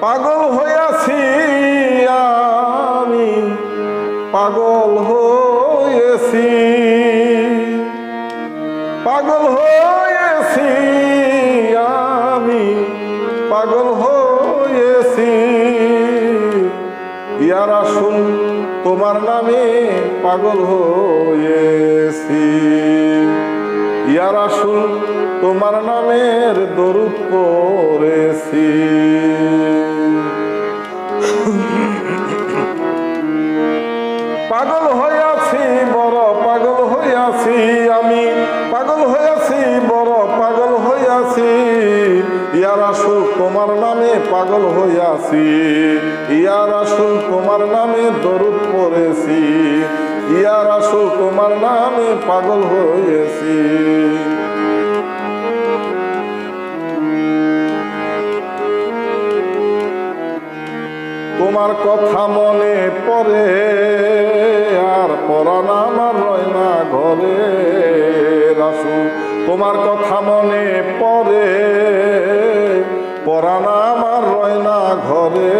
পাগল হইয়াছি আমি, পাগল হয়েছি, পাগল হয়েছি আমি, পাগল হয়েছি। ইয়া রাসূল তোমার নামে পাগল হয়েছি, ইয়া রাসূল তোমার নামের দরুদ পড়েছি। পাগল হইয়াছি বড় পাগল হইয়াছি আমি, পাগল হইয়াছি বড় পাগল হইয়াছি। ইয়া রাসূল তোমার নামে পাগল হইয়াছি, ইয়া রাসূল তোমার নামে দরুদ পড়েছি, ইয়া রাসূল তোমার নামে পাগল হয়েছি। তোমার কথা মনে পড়ে আর পরাণ আমার রয় না ঘরে। রাসূল তোমার কথা মনে পড়ে পরাণ আমার রয় না ঘরে।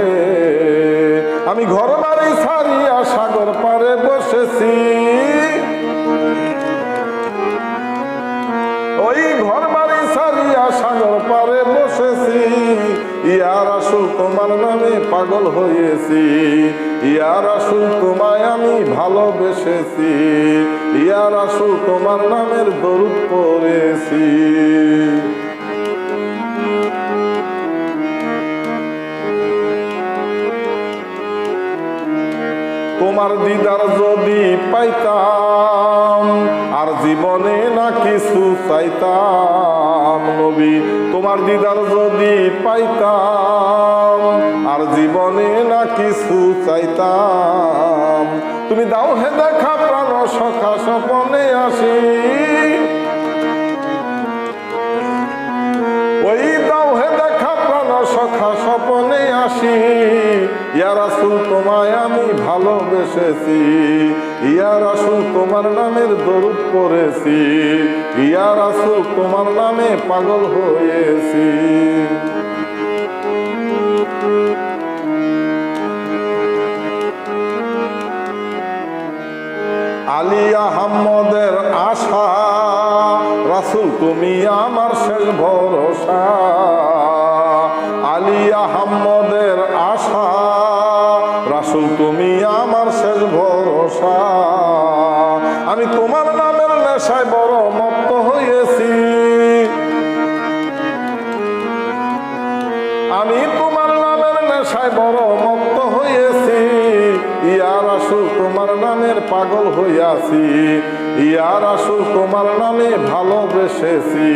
আমি ঘর বাড়ি ছাড়িয়া সাগর পারে বসেছি, ওই ঘর বাড়ি ছাড়িয়া সাগর পারে বসেছি। ইয়া রাসূল তোমার নামে পাগল হয়েছি, ইয়া রাসূল তোমায় আমি ভালোবেসেছি, ইয়া রাসূল তোমার নামের দরুদ পড়েছি। তোমার দিদার যদি পাইতাম আর জীবনে না কিছু চাইতাম। নবী তোমার দিদার যদি পাইতাম আর জীবনে না কিছু চাইতাম। তুমি দাও হে দেখা প্রাণ সখা স্বপনে আসি, ওই দাও হে দেখা প্রাণ সখা স্বপনে আসি। ইয়া রাসূল তোমায় আমি ভালোবেসেছি, ইয়া রাসূল তোমার নামের দরুদ পড়েছি, ইয়া রাসূল তোমার নামে পাগল হয়েছি। আলী আহমদের আশা রাসূল তুমি আমার শেষ ভরসা। আলী আহমদের আশা রাসূল তুমি আমার শেষ ভরসা। আমি তোমার নামের নেশায় বড় মত্ত হয়েছি, আমি তোমার নামের নেশায় বড় মত্ত হয়েছি। ইয়া রাসূল তোমার নামের পাগল হইয়াছি, ইয়া রাসূল তোমার নামে ভালোবেসেছি,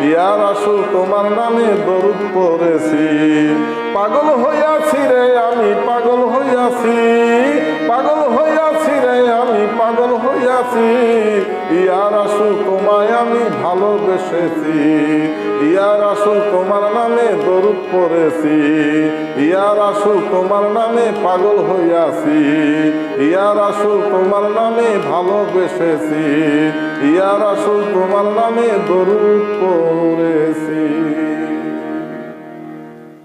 ইয়া রাসূল তোমার নামে দরুদ পড়েছি। পাগল হইয়াছি রে আমি পাগল হইয়াছি, পাগল হইয়াছি রে আমি পাগল হইয়াছি। ইয়া রাসূল তোমায় আমি ভালোবেসেছি, ইয়া রাসূল তোমার নামে দরুদ পড়েছি, ইয়া রাসূল তোমার নামে পাগল হইয়াছি, ইয়া রাসূল তোমার নামে ভালোবেসেছি, ইয়া রাসূল তোমার নামে দরুদ পড়েছি।